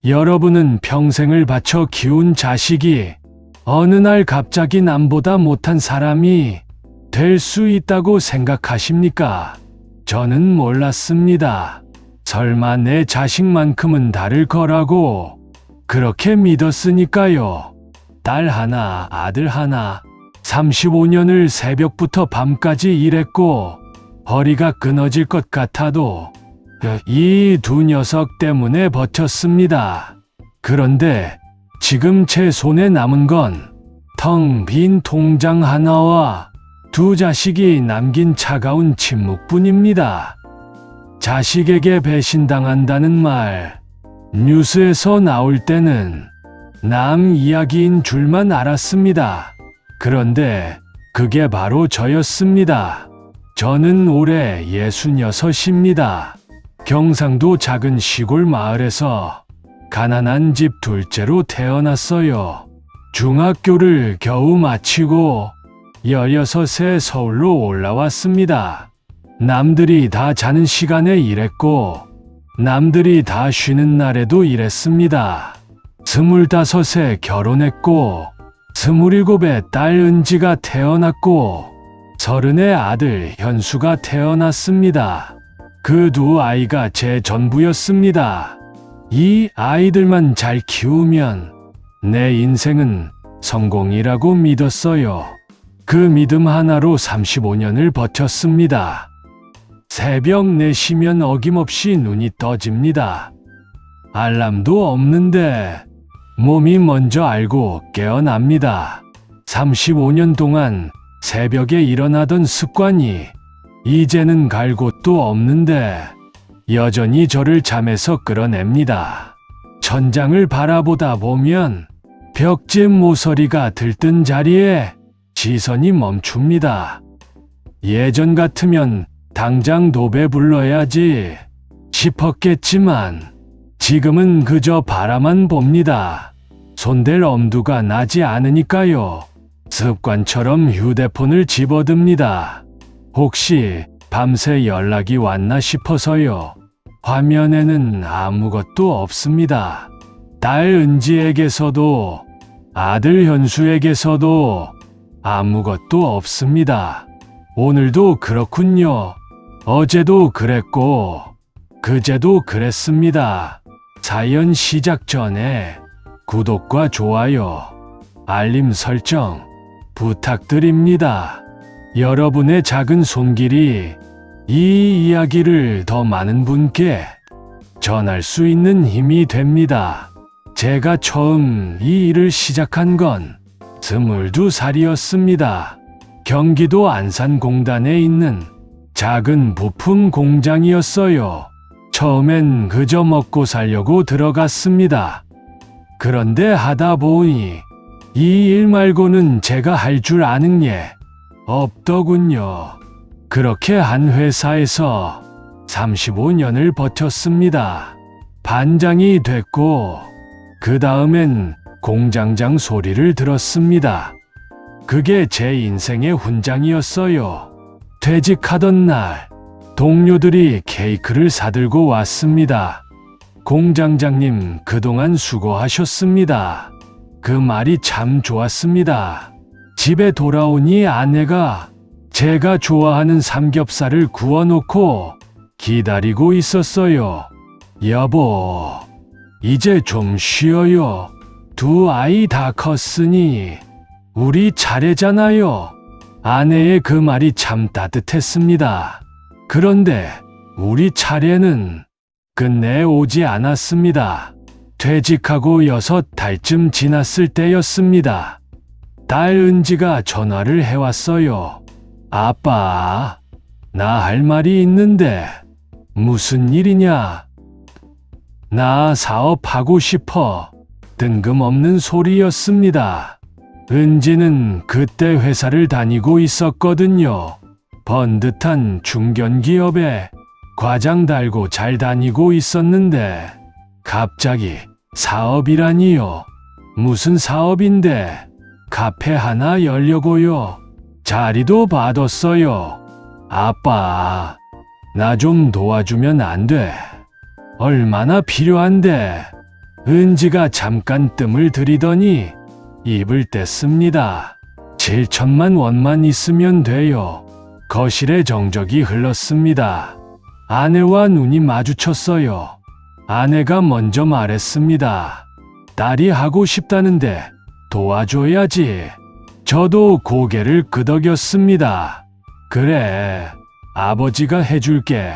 여러분은 평생을 바쳐 키운 자식이 어느 날 갑자기 남보다 못한 사람이 될 수 있다고 생각하십니까? 저는 몰랐습니다. 설마 내 자식만큼은 다를 거라고 그렇게 믿었으니까요. 딸 하나, 아들 하나, 35년을 새벽부터 밤까지 일했고 허리가 끊어질 것 같아도 이 두 녀석 때문에 버텼습니다. 그런데 지금 제 손에 남은 건 텅 빈 통장 하나와 두 자식이 남긴 차가운 침묵뿐입니다. 자식에게 배신당한다는 말, 뉴스에서 나올 때는 남 이야기인 줄만 알았습니다. 그런데 그게 바로 저였습니다. 저는 올해 66입니다. 경상도 작은 시골 마을에서 가난한 집 둘째로 태어났어요. 중학교를 겨우 마치고 16세 서울로 올라왔습니다. 남들이 다 자는 시간에 일했고 남들이 다 쉬는 날에도 일했습니다. 25세 결혼했고 27에 딸 은지가 태어났고 30에 아들 현수가 태어났습니다. 그 두 아이가 제 전부였습니다. 이 아이들만 잘 키우면 내 인생은 성공이라고 믿었어요. 그 믿음 하나로 35년을 버텼습니다. 새벽 4시면 어김없이 눈이 떠집니다. 알람도 없는데 몸이 먼저 알고 깨어납니다. 35년 동안 새벽에 일어나던 습관이 이제는 갈 곳도 없는데 여전히 저를 잠에서 끌어냅니다. 천장을 바라보다 보면 벽지 모서리가 들뜬 자리에 시선이 멈춥니다. 예전 같으면 당장 도배 불러야지 싶었겠지만 지금은 그저 바라만 봅니다. 손댈 엄두가 나지 않으니까요. 습관처럼 휴대폰을 집어듭니다. 혹시 밤새 연락이 왔나 싶어서요. 화면에는 아무것도 없습니다. 딸 은지에게서도 아들 현수에게서도 아무것도 없습니다. 오늘도 그렇군요. 어제도 그랬고 그제도 그랬습니다. 사연 시작 전에 구독과 좋아요, 알림 설정 부탁드립니다. 여러분의 작은 손길이 이 이야기를 더 많은 분께 전할 수 있는 힘이 됩니다. 제가 처음 이 일을 시작한 건 22살이었습니다. 경기도 안산공단에 있는 작은 부품 공장이었어요. 처음엔 그저 먹고 살려고 들어갔습니다. 그런데 하다 보니 이 일 말고는 제가 할 줄 아는 게 없더군요. 그렇게 한 회사에서 35년을 버텼습니다. 반장이 됐고 그 다음엔 공장장 소리를 들었습니다. 그게 제 인생의 훈장이었어요. 퇴직하던 날 동료들이 케이크를 사들고 왔습니다. 공장장님 그동안 수고하셨습니다. 그 말이 참 좋았습니다. 집에 돌아오니 아내가 제가 좋아하는 삼겹살을 구워놓고 기다리고 있었어요. 여보, 이제 좀 쉬어요. 두 아이 다 컸으니 우리 차례잖아요. 아내의 그 말이 참 따뜻했습니다. 그런데 우리 차례는 끝내 오지 않았습니다. 퇴직하고 6달쯤 지났을 때였습니다. 딸 은지가 전화를 해왔어요. 아빠, 나 할 말이 있는데 무슨 일이냐? 나 사업하고 싶어. 뜬금없는 소리였습니다. 은지는 그때 회사를 다니고 있었거든요. 번듯한 중견기업에 과장 달고 잘 다니고 있었는데 갑자기 사업이라니요. 무슨 사업인데? 카페 하나 열려고요. 자리도 받았어요. 아빠, 나 좀 도와주면 안 돼? 얼마나 필요한데? 은지가 잠깐 뜸을 들이더니 입을 뗐습니다. 7천만 원만 있으면 돼요. 거실에 정적이 흘렀습니다. 아내와 눈이 마주쳤어요. 아내가 먼저 말했습니다. 딸이 하고 싶다는데 도와줘야지. 저도 고개를 끄덕였습니다. 그래, 아버지가 해줄게.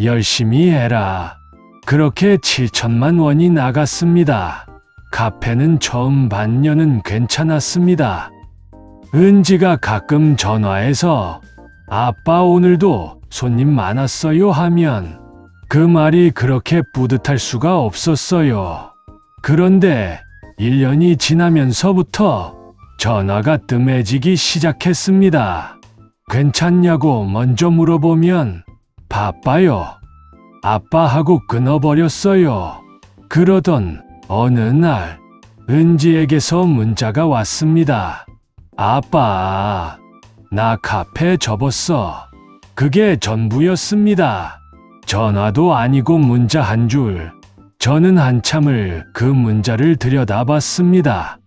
열심히 해라. 그렇게 7천만 원이 나갔습니다. 카페는 처음 반년은 괜찮았습니다. 은지가 가끔 전화해서 아빠 오늘도 손님 많았어요 하면 그 말이 그렇게 뿌듯할 수가 없었어요. 그런데 1년이 지나면서부터 전화가 뜸해지기 시작했습니다. 괜찮냐고 먼저 물어보면 바빠요. 아빠하고 끊어버렸어요. 그러던 어느 날 은지에게서 문자가 왔습니다. 아빠, 나 카페 접었어. 그게 전부였습니다. 전화도 아니고 문자 한 줄. 저는 한참을 그 문자를 들여다봤습니다.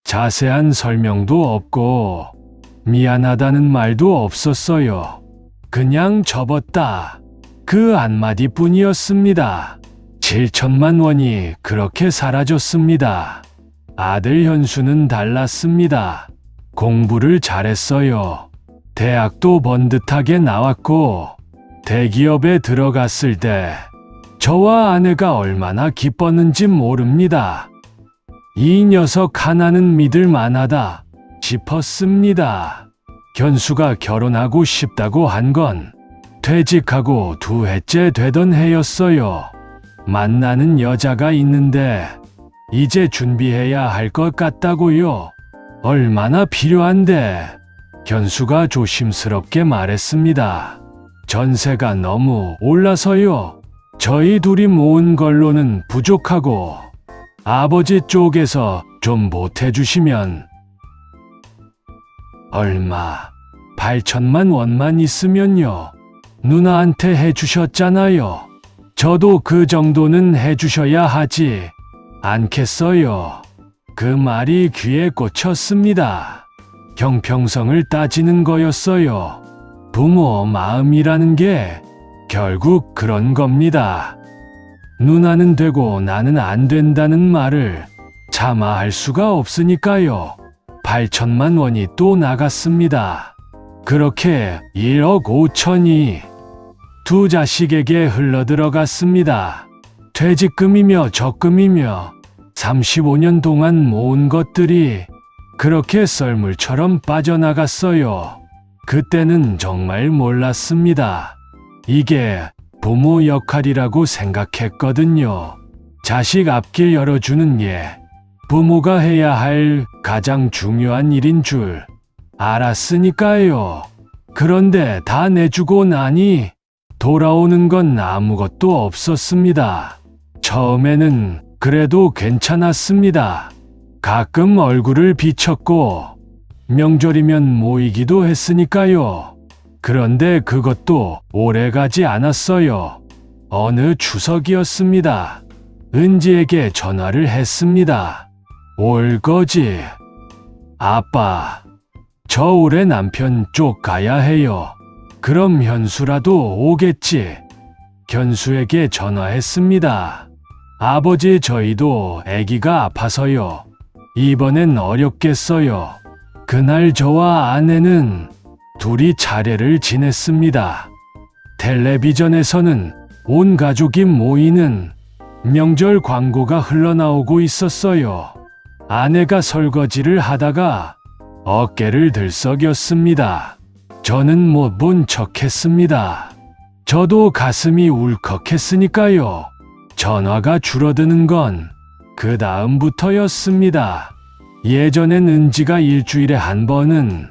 자세한 설명도 없고 미안하다는 말도 없었어요. 그냥 접었다. 그 한마디뿐이었습니다. 7천만 원이 그렇게 사라졌습니다. 아들 현수는 달랐습니다. 공부를 잘했어요. 대학도 번듯하게 나왔고 대기업에 들어갔을 때 저와 아내가 얼마나 기뻤는지 모릅니다. 이 녀석 하나는 믿을 만하다 싶었습니다. 현수가 결혼하고 싶다고 한 건 퇴직하고 2해째 되던 해였어요. 만나는 여자가 있는데 이제 준비해야 할 것 같다고요. 얼마나 필요한데? 현수가 조심스럽게 말했습니다. 전세가 너무 올라서요. 저희 둘이 모은 걸로는 부족하고 아버지 쪽에서 좀 보태주시면. 얼마? 8천만 원만 있으면요. 누나한테 해주셨잖아요. 저도 그 정도는 해주셔야 하지 않겠어요. 그 말이 귀에 꽂혔습니다. 형평성을 따지는 거였어요. 부모 마음이라는 게 결국 그런 겁니다. 누나는 되고 나는 안 된다는 말을 차마 할 수가 없으니까요. 8천만 원이 또 나갔습니다. 그렇게 1억 5천이 두 자식에게 흘러들어갔습니다. 퇴직금이며 적금이며 35년 동안 모은 것들이 그렇게 썰물처럼 빠져나갔어요. 그때는 정말 몰랐습니다. 이게 부모 역할이라고 생각했거든요. 자식 앞길 열어주는 예, 부모가 해야 할 가장 중요한 일인 줄 알았으니까요. 그런데 다 내주고 나니 돌아오는 건 아무것도 없었습니다. 처음에는 그래도 괜찮았습니다. 가끔 얼굴을 비쳤고 명절이면 모이기도 했으니까요. 그런데 그것도 오래가지 않았어요. 어느 추석이었습니다. 은지에게 전화를 했습니다. 올 거지? 아빠, 저 올해 남편 쪽 가야 해요. 그럼 현수라도 오겠지? 현수에게 전화했습니다. 아버지, 저희도 아기가 아파서요. 이번엔 어렵겠어요. 그날 저와 아내는 둘이 차례를 지냈습니다. 텔레비전에서는 온 가족이 모이는 명절 광고가 흘러나오고 있었어요. 아내가 설거지를 하다가 어깨를 들썩였습니다. 저는 못 본 척했습니다. 저도 가슴이 울컥했으니까요. 전화가 줄어드는 건 그 다음부터였습니다. 예전엔 은지가 일주일에 한 번은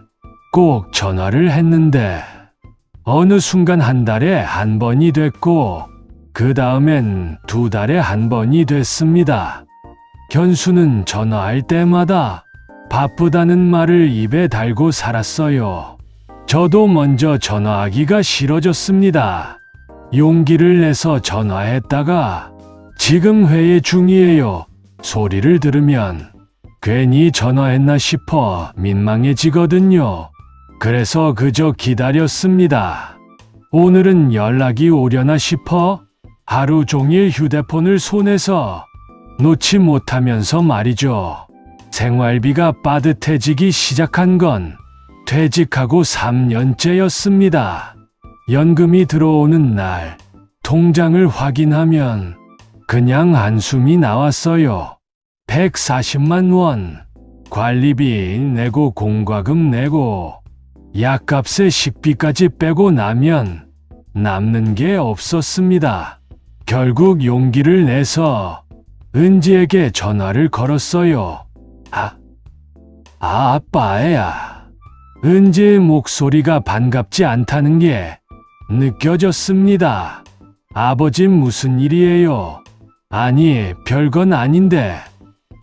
꼭 전화를 했는데 어느 순간 한 달에 한 번이 됐고 그 다음엔 2달에 한 번이 됐습니다. 현수는 전화할 때마다 바쁘다는 말을 입에 달고 살았어요. 저도 먼저 전화하기가 싫어졌습니다. 용기를 내서 전화했다가 지금 회의 중이에요. 소리를 들으면 괜히 전화했나 싶어 민망해지거든요. 그래서 그저 기다렸습니다. 오늘은 연락이 오려나 싶어 하루 종일 휴대폰을 손에서 놓지 못하면서 말이죠. 생활비가 빠듯해지기 시작한 건 퇴직하고 3년째였습니다. 연금이 들어오는 날 통장을 확인하면 그냥 한숨이 나왔어요. 140만 원. 관리비 내고 공과금 내고 약값에 식비까지 빼고 나면 남는 게 없었습니다. 결국 용기를 내서 은지에게 전화를 걸었어요. 아빠야. 은지의 목소리가 반갑지 않다는 게 느껴졌습니다. 아버지 무슨 일이에요? 아니, 별건 아닌데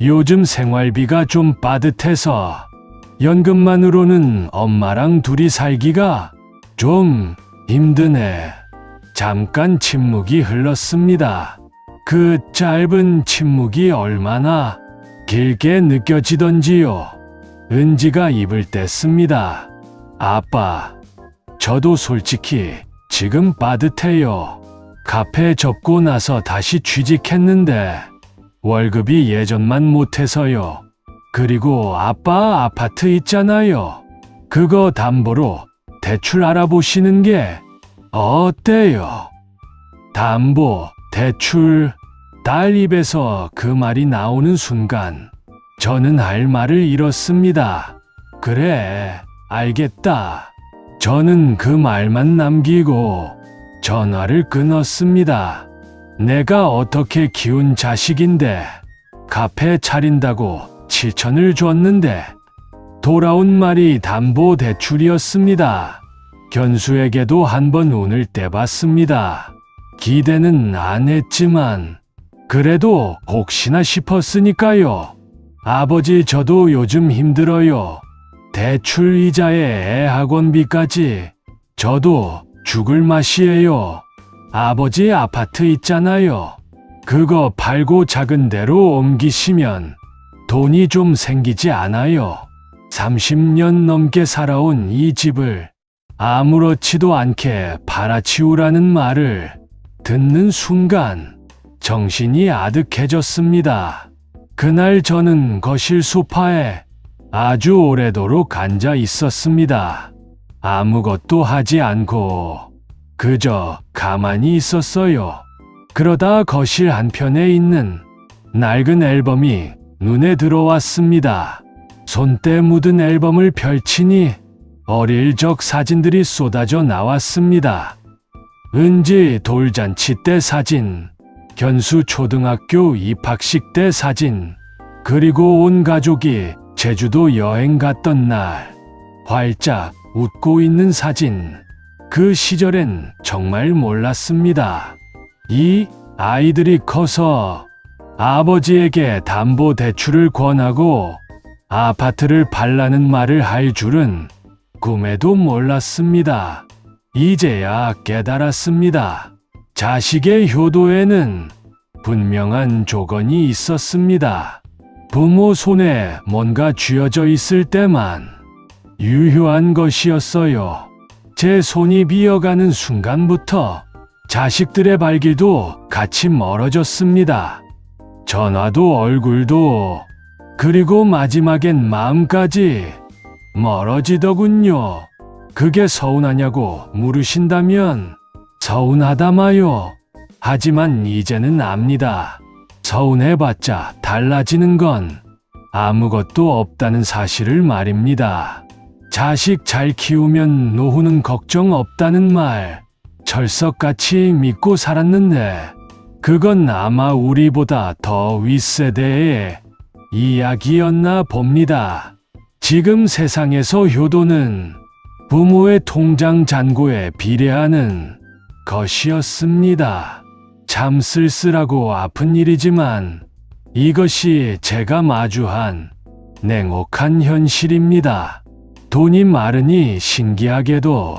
요즘 생활비가 좀 빠듯해서 연금만으로는 엄마랑 둘이 살기가 좀 힘드네. 잠깐 침묵이 흘렀습니다. 그 짧은 침묵이 얼마나 길게 느껴지던지요. 은지가 입을 뗐습니다. 아빠, 저도 솔직히 지금 빠듯해요. 카페 접고 나서 다시 취직했는데 월급이 예전만 못해서요. 그리고 아빠 아파트 있잖아요. 그거 담보로 대출 알아보시는 게 어때요? 담보, 대출. 딸 입에서 그 말이 나오는 순간 저는 할 말을 잃었습니다. 그래, 알겠다. 저는 그 말만 남기고 전화를 끊었습니다. 내가 어떻게 키운 자식인데 카페 차린다고 7천을 줬는데 돌아온 말이 담보 대출이었습니다. 견수에게도 한번 운을 떼봤습니다. 기대는 안 했지만 그래도 혹시나 싶었으니까요. 아버지, 저도 요즘 힘들어요. 대출 이자에 애 학원비까지. 저도 죽을 맛이에요. 아버지 아파트 있잖아요. 그거 팔고 작은 데로 옮기시면 돈이 좀 생기지 않아요? 30년 넘게 살아온 이 집을 아무렇지도 않게 팔아치우라는 말을 듣는 순간 정신이 아득해졌습니다. 그날 저는 거실 소파에 아주 오래도록 앉아 있었습니다. 아무것도 하지 않고 그저 가만히 있었어요. 그러다 거실 한편에 있는 낡은 앨범이 눈에 들어왔습니다. 손때 묻은 앨범을 펼치니 어릴 적 사진들이 쏟아져 나왔습니다. 은지 돌잔치 때 사진, 견수 초등학교 입학식 때 사진, 그리고 온 가족이 제주도 여행 갔던 날 활짝 웃고 있는 사진. 그 시절엔 정말 몰랐습니다. 이 아이들이 커서 아버지에게 담보 대출을 권하고 아파트를 팔라는 말을 할 줄은 꿈에도 몰랐습니다. 이제야 깨달았습니다. 자식의 효도에는 분명한 조건이 있었습니다. 부모 손에 뭔가 쥐어져 있을 때만 유효한 것이었어요. 제 손이 비어가는 순간부터 자식들의 발길도 같이 멀어졌습니다. 전화도 얼굴도, 그리고 마지막엔 마음까지 멀어지더군요. 그게 서운하냐고 물으신다면 서운하다 마요. 하지만 이제는 압니다. 서운해봤자 달라지는 건 아무것도 없다는 사실을 말입니다. 자식 잘 키우면 노후는 걱정 없다는 말 철석같이 믿고 살았는데 그건 아마 우리보다 더 윗세대의 이야기였나 봅니다. 지금 세상에서 효도는 부모의 통장 잔고에 비례하는 것이었습니다. 참 쓸쓸하고 아픈 일이지만 이것이 제가 마주한 냉혹한 현실입니다. 돈이 많으니 신기하게도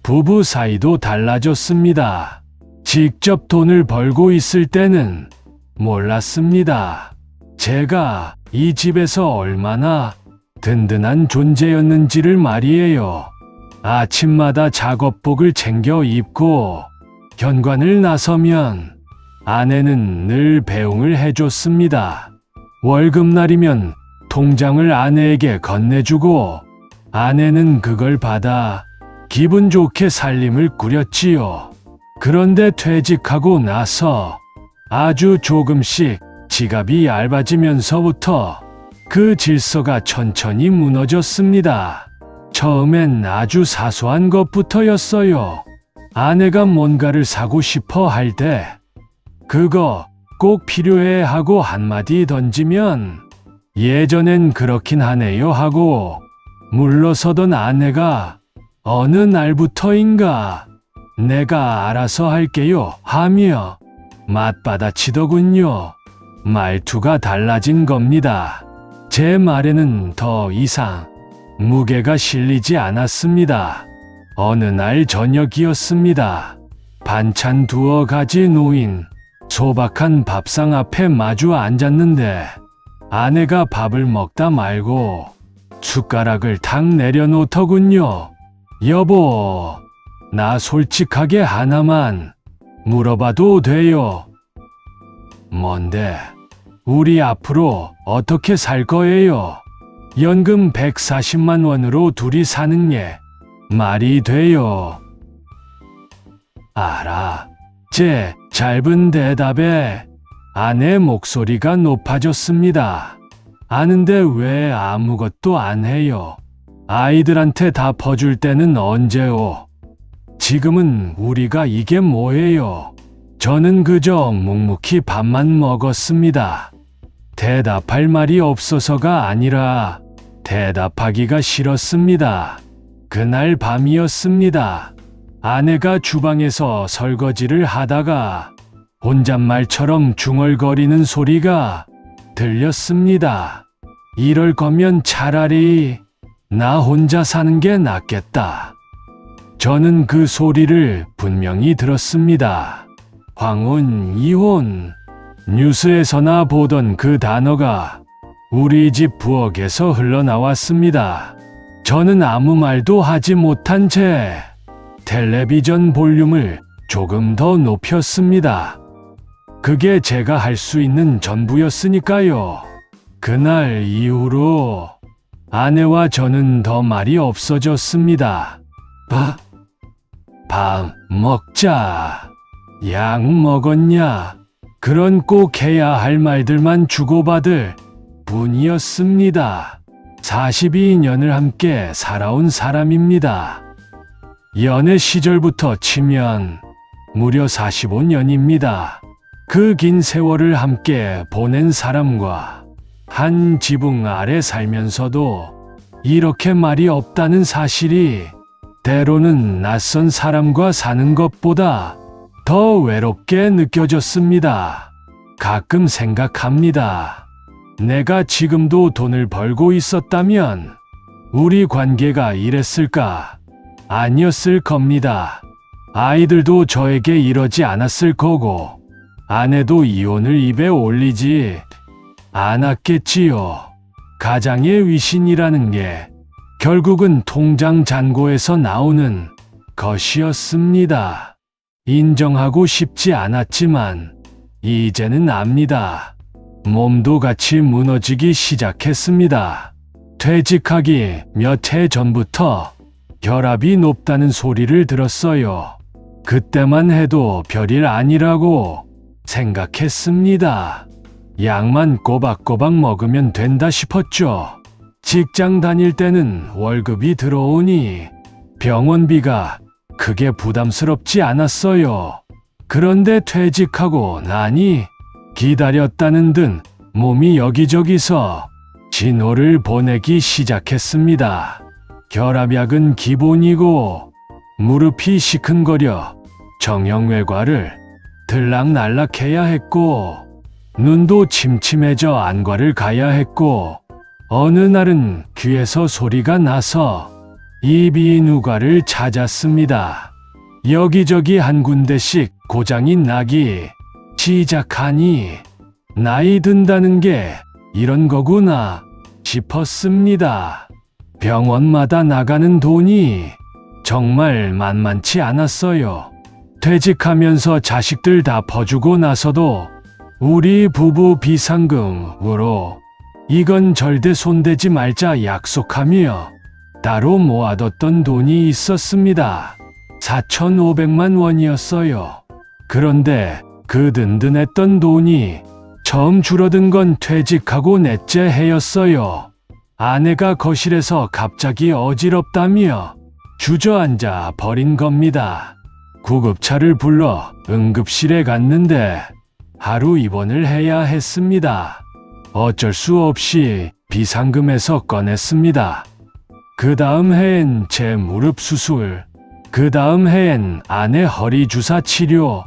부부 사이도 달라졌습니다. 직접 돈을 벌고 있을 때는 몰랐습니다. 제가 이 집에서 얼마나 든든한 존재였는지를 말이에요. 아침마다 작업복을 챙겨 입고 현관을 나서면 아내는 늘 배웅을 해줬습니다. 월급날이면 통장을 아내에게 건네주고 아내는 그걸 받아 기분 좋게 살림을 꾸렸지요. 그런데 퇴직하고 나서 아주 조금씩 지갑이 얇아지면서부터 그 질서가 천천히 무너졌습니다. 처음엔 아주 사소한 것부터였어요. 아내가 뭔가를 사고 싶어 할 때 그거 꼭 필요해 하고 한마디 던지면 예전엔 그렇긴 하네요 하고 물러서던 아내가 어느 날부터인가 내가 알아서 할게요 하며 맞받아치더군요. 말투가 달라진 겁니다. 제 말에는 더 이상 무게가 실리지 않았습니다. 어느 날 저녁이었습니다. 반찬 두어 가지 놓인 소박한 밥상 앞에 마주 앉았는데 아내가 밥을 먹다 말고 숟가락을 탁 내려놓더군요. 여보, 나 솔직하게 하나만 물어봐도 돼요? 뭔데? 우리 앞으로 어떻게 살 거예요? 연금 140만 원으로 둘이 사는 게 말이 돼요? 알아. 제 짧은 대답에 아내 목소리가 높아졌습니다. 아는데 왜 아무것도 안 해요? 아이들한테 다 퍼줄 때는 언제요? 지금은 우리가 이게 뭐예요? 저는 그저 묵묵히 밥만 먹었습니다. 대답할 말이 없어서가 아니라 대답하기가 싫었습니다. 그날 밤이었습니다. 아내가 주방에서 설거지를 하다가 혼잣말처럼 중얼거리는 소리가 들렸습니다. 이럴 거면 차라리 나 혼자 사는 게 낫겠다. 저는 그 소리를 분명히 들었습니다. 황혼, 이혼, 뉴스에서나 보던 그 단어가 우리 집 부엌에서 흘러나왔습니다. 저는 아무 말도 하지 못한 채 텔레비전 볼륨을 조금 더 높였습니다. 그게 제가 할 수 있는 전부였으니까요. 그날 이후로 아내와 저는 더 말이 없어졌습니다. 밥 먹자. 약 먹었냐? 그런 꼭 해야 할 말들만 주고받을 뿐이었습니다. 42년을 함께 살아온 사람입니다. 연애 시절부터 치면 무려 45년입니다. 그 긴 세월을 함께 보낸 사람과 한 지붕 아래 살면서도 이렇게 말이 없다는 사실이 때로는 낯선 사람과 사는 것보다 더 외롭게 느껴졌습니다. 가끔 생각합니다. 내가 지금도 돈을 벌고 있었다면 우리 관계가 이랬을까? 아니었을 겁니다. 아이들도 저에게 이러지 않았을 거고 아내도 이혼을 입에 올리지 않았겠지요. 가장의 위신이라는 게 결국은 통장 잔고에서 나오는 것이었습니다. 인정하고 싶지 않았지만 이제는 압니다. 몸도 같이 무너지기 시작했습니다. 퇴직하기 몇 해 전부터 혈압이 높다는 소리를 들었어요. 그때만 해도 별일 아니라고 생각했습니다. 약만 꼬박꼬박 먹으면 된다 싶었죠. 직장 다닐 때는 월급이 들어오니 병원비가 크게 부담스럽지 않았어요. 그런데 퇴직하고 나니 기다렸다는 듯 몸이 여기저기서 신호를 보내기 시작했습니다. 혈압약은 기본이고 무릎이 시큰거려 정형외과를 들락날락해야 했고 눈도 침침해져 안과를 가야 했고 어느 날은 귀에서 소리가 나서 이비인후과를 찾았습니다. 여기저기 한 군데씩 고장이 나기 시작하니 나이 든다는 게 이런 거구나 싶었습니다. 병원마다 나가는 돈이 정말 만만치 않았어요. 퇴직하면서 자식들 다 퍼주고 나서도 우리 부부 비상금으로 이건 절대 손대지 말자 약속하며 따로 모아뒀던 돈이 있었습니다. 4,500만 원이었어요. 그런데 그 든든했던 돈이 처음 줄어든 건 퇴직하고 넷째 해였어요. 아내가 거실에서 갑자기 어지럽다며 주저앉아 버린 겁니다. 구급차를 불러 응급실에 갔는데 하루 입원을 해야 했습니다. 어쩔 수 없이 비상금에서 꺼냈습니다. 그 다음 해엔 제 무릎 수술, 그 다음 해엔 아내 허리 주사 치료,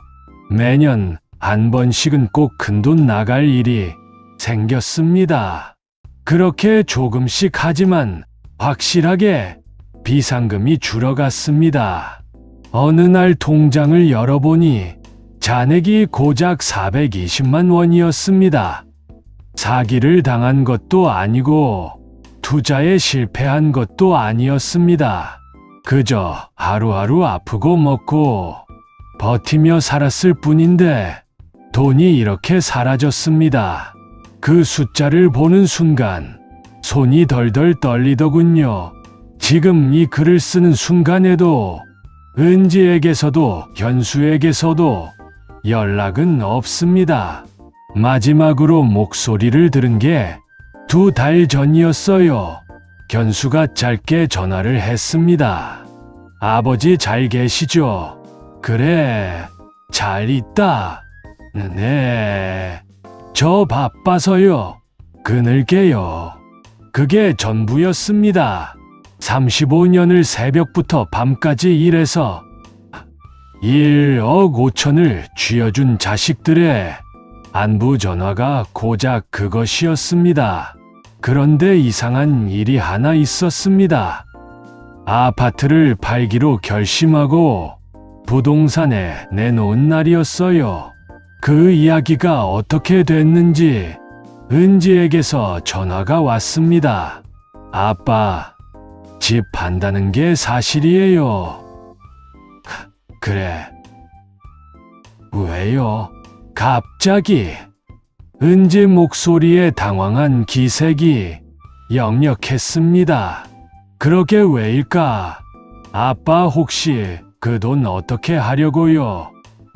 매년 한 번씩은 꼭 큰돈 나갈 일이 생겼습니다. 그렇게 조금씩 하지만 확실하게 비상금이 줄어갔습니다. 어느 날 통장을 열어보니 잔액이 고작 420만 원이었습니다. 사기를 당한 것도 아니고 투자에 실패한 것도 아니었습니다. 그저 하루하루 아프고 먹고 버티며 살았을 뿐인데 돈이 이렇게 사라졌습니다. 그 숫자를 보는 순간 손이 덜덜 떨리더군요. 지금 이 글을 쓰는 순간에도 은지에게서도 현수에게서도 연락은 없습니다. 마지막으로 목소리를 들은 게 2달 전이었어요. 견수가 짧게 전화를 했습니다. 아버지 잘 계시죠? 그래, 잘 있다. 네, 저 바빠서요. 끊을게요. 그게 전부였습니다. 35년을 새벽부터 밤까지 일해서 1억 5천을 쥐어준 자식들의 안부 전화가 고작 그것이었습니다. 그런데 이상한 일이 하나 있었습니다. 아파트를 팔기로 결심하고 부동산에 내놓은 날이었어요. 그 이야기가 어떻게 됐는지 은지에게서 전화가 왔습니다. 아빠, 집 판다는 게 사실이에요. 그래. 왜요? 갑자기 은지 목소리에 당황한 기색이 역력했습니다. 그러게 왜일까? 아빠 혹시 그 돈 어떻게 하려고요?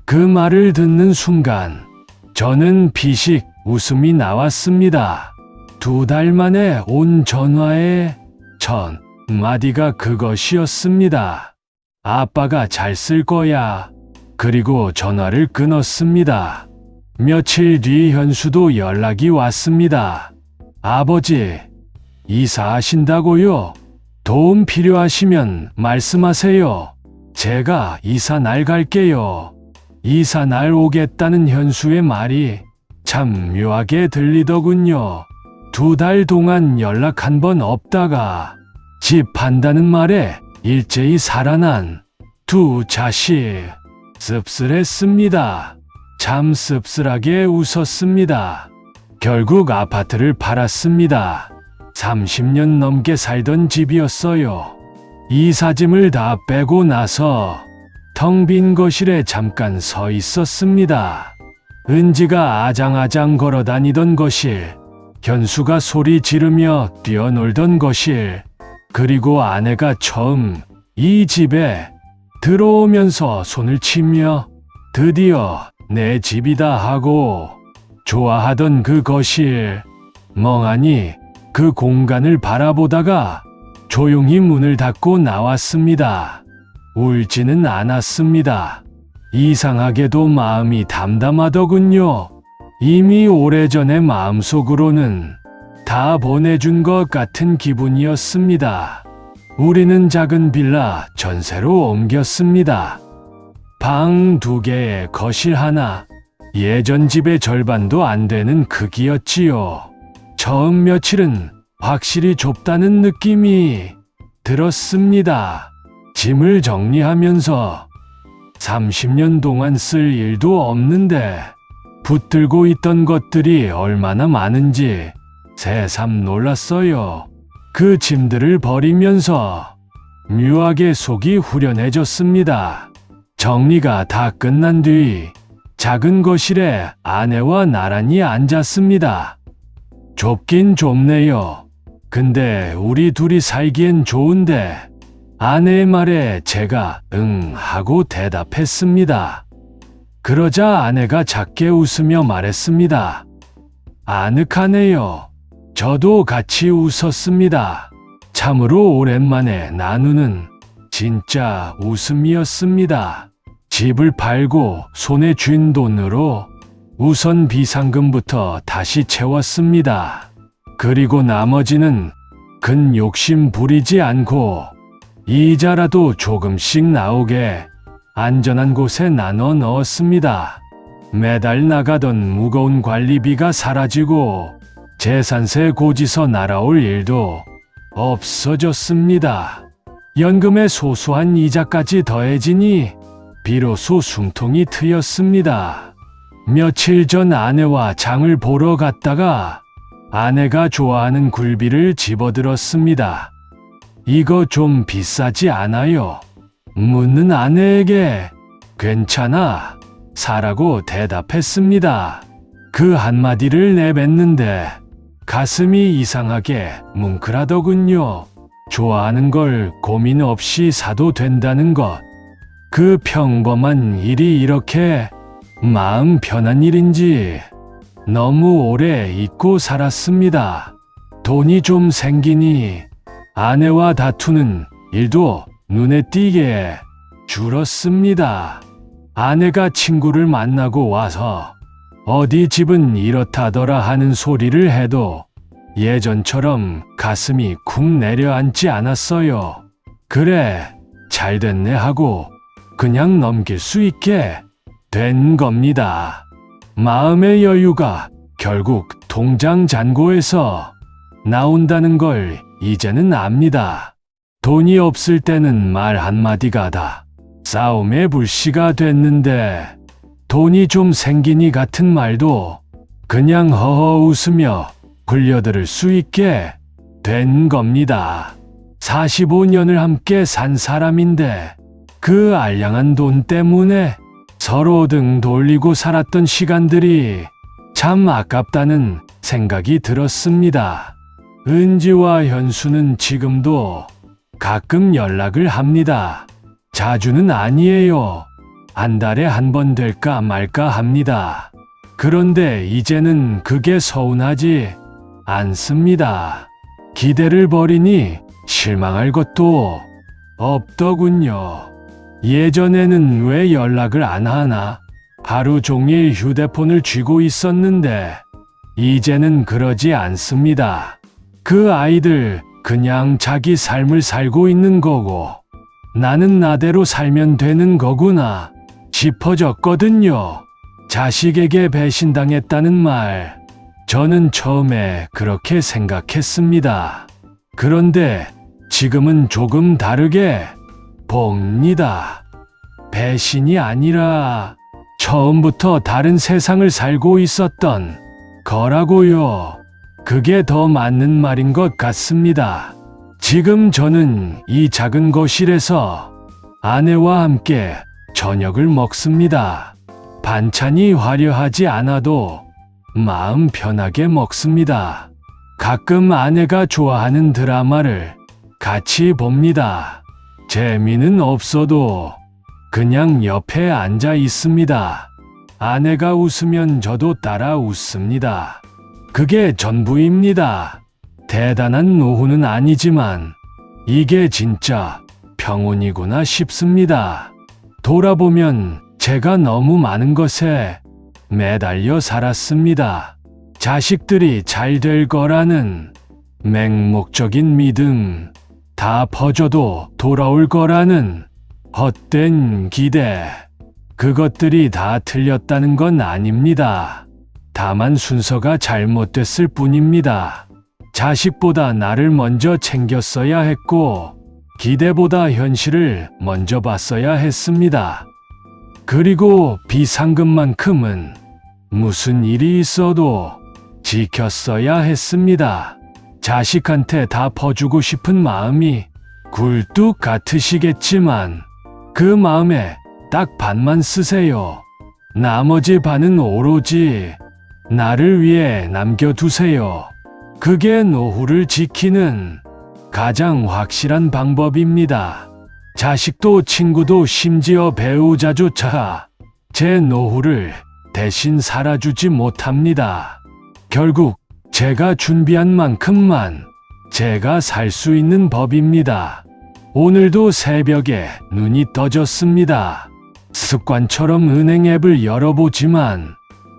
그 말을 듣는 순간 저는 피식 웃음이 나왔습니다. 2달 만에 온 전화의 첫 마디가 그것이었습니다. 아빠가 잘 쓸 거야. 그리고 전화를 끊었습니다. 며칠 뒤 현수도 연락이 왔습니다. 아버지, 이사하신다고요? 도움 필요하시면 말씀하세요. 제가 이사 날 갈게요. 이사 날 오겠다는 현수의 말이 참 묘하게 들리더군요. 2달 동안 연락 한 번 없다가 집 판다는 말에 일제히 살아난 두 자식. 씁쓸했습니다. 참 씁쓸하게 웃었습니다. 결국 아파트를 팔았습니다. 30년 넘게 살던 집이었어요. 이삿짐을 다 빼고 나서 텅 빈 거실에 잠깐 서 있었습니다. 은지가 아장아장 걸어 다니던 거실, 현수가 소리 지르며 뛰어놀던 거실, 그리고 아내가 처음 이 집에 들어오면서 손을 치며 드디어 내 집이다 하고 좋아하던 그 거실. 멍하니 그 공간을 바라보다가 조용히 문을 닫고 나왔습니다. 울지는 않았습니다. 이상하게도 마음이 담담하더군요. 이미 오래전에 마음속으로는 다 보내준 것 같은 기분이었습니다. 우리는 작은 빌라 전세로 옮겼습니다. 방 2개에 거실 하나, 예전 집의 절반도 안 되는 크기였지요. 처음 며칠은 확실히 좁다는 느낌이 들었습니다. 짐을 정리하면서 30년 동안 쓸 일도 없는데 붙들고 있던 것들이 얼마나 많은지 새삼 놀랐어요. 그 짐들을 버리면서 묘하게 속이 후련해졌습니다. 정리가 다 끝난 뒤 작은 거실에 아내와 나란히 앉았습니다. 좁긴 좁네요. 근데 우리 둘이 살기엔 좋은데, 아내의 말에 제가 응 하고 대답했습니다. 그러자 아내가 작게 웃으며 말했습니다. 아늑하네요. 저도 같이 웃었습니다. 참으로 오랜만에 나누는 진짜 웃음이었습니다. 집을 팔고 손에 쥔 돈으로 우선 비상금부터 다시 채웠습니다. 그리고 나머지는 큰 욕심 부리지 않고 이자라도 조금씩 나오게 안전한 곳에 나눠 넣었습니다. 매달 나가던 무거운 관리비가 사라지고 재산세 고지서 날아올 일도 없어졌습니다. 연금의 소소한 이자까지 더해지니 비로소 숨통이 트였습니다. 며칠 전 아내와 장을 보러 갔다가 아내가 좋아하는 굴비를 집어들었습니다. 이거 좀 비싸지 않아요? 묻는 아내에게 괜찮아 사라고 대답했습니다. 그 한마디를 내뱉는데 가슴이 이상하게 뭉클하더군요. 좋아하는 걸 고민 없이 사도 된다는 것. 그 평범한 일이 이렇게 마음 편한 일인지 너무 오래 잊고 살았습니다. 돈이 좀 생기니 아내와 다투는 일도 눈에 띄게 줄었습니다. 아내가 친구를 만나고 와서 어디 집은 이렇다더라 하는 소리를 해도 예전처럼 가슴이 쿵 내려앉지 않았어요. 그래, 잘됐네 하고 그냥 넘길 수 있게 된 겁니다. 마음의 여유가 결국 통장 잔고에서 나온다는 걸 이제는 압니다. 돈이 없을 때는 말 한마디가 다 싸움의 불씨가 됐는데 돈이 좀 생기니 같은 말도 그냥 허허 웃으며 굴려들을 수 있게 된 겁니다. 45년을 함께 산 사람인데 그 알량한 돈 때문에 서로 등 돌리고 살았던 시간들이 참 아깝다는 생각이 들었습니다. 은지와 현수는 지금도 가끔 연락을 합니다. 자주는 아니에요. 한 달에 한 번 될까 말까 합니다. 그런데 이제는 그게 서운하지 않습니다. 기대를 버리니 실망할 것도 없더군요. 예전에는 왜 연락을 안 하나? 하루 종일 휴대폰을 쥐고 있었는데 이제는 그러지 않습니다. 그 아이들 그냥 자기 삶을 살고 있는 거고 나는 나대로 살면 되는 거구나 싶어졌거든요. 자식에게 배신당했다는 말, 저는 처음에 그렇게 생각했습니다. 그런데 지금은 조금 다르게 봅니다. 배신이 아니라 처음부터 다른 세상을 살고 있었던 거라고요. 그게 더 맞는 말인 것 같습니다. 지금 저는 이 작은 거실에서 아내와 함께 저녁을 먹습니다. 반찬이 화려하지 않아도 마음 편하게 먹습니다. 가끔 아내가 좋아하는 드라마를 같이 봅니다. 재미는 없어도 그냥 옆에 앉아 있습니다. 아내가 웃으면 저도 따라 웃습니다. 그게 전부입니다. 대단한 노후는 아니지만 이게 진짜 평온이구나 싶습니다. 돌아보면 제가 너무 많은 것에 매달려 살았습니다. 자식들이 잘 될 거라는 맹목적인 믿음, 다 퍼져도 돌아올 거라는 헛된 기대, 그것들이 다 틀렸다는 건 아닙니다. 다만 순서가 잘못됐을 뿐입니다. 자식보다 나를 먼저 챙겼어야 했고 기대보다 현실을 먼저 봤어야 했습니다. 그리고 비상금만큼은 무슨 일이 있어도 지켰어야 했습니다. 자식한테 다 퍼주고 싶은 마음이 굴뚝 같으시겠지만 그 마음에 딱 반만 쓰세요. 나머지 반은 오로지 나를 위해 남겨두세요. 그게 노후를 지키는 가장 확실한 방법입니다. 자식도 친구도 심지어 배우자조차 제 노후를 대신 살아주지 못합니다. 결국 제가 준비한 만큼만 제가 살 수 있는 법입니다. 오늘도 새벽에 눈이 떠졌습니다. 습관처럼 은행 앱을 열어보지만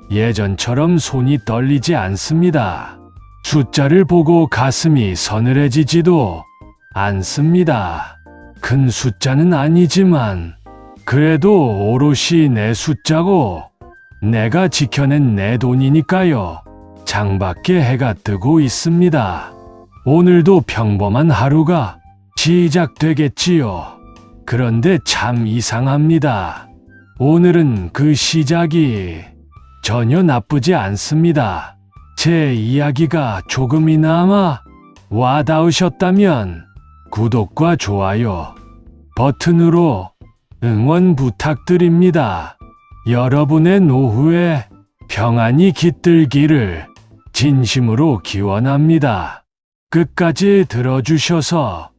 예전처럼 손이 떨리지 않습니다. 숫자를 보고 가슴이 서늘해지지도 않습니다. 큰 숫자는 아니지만 그래도 오롯이 내 숫자고 내가 지켜낸 내 돈이니까요. 창밖에 해가 뜨고 있습니다. 오늘도 평범한 하루가 시작되겠지요. 그런데 참 이상합니다. 오늘은 그 시작이 전혀 나쁘지 않습니다. 제 이야기가 조금이나마 와닿으셨다면 구독과 좋아요 버튼으로 응원 부탁드립니다. 여러분의 노후에 평안이 깃들기를 진심으로 기원합니다. 끝까지 들어주셔서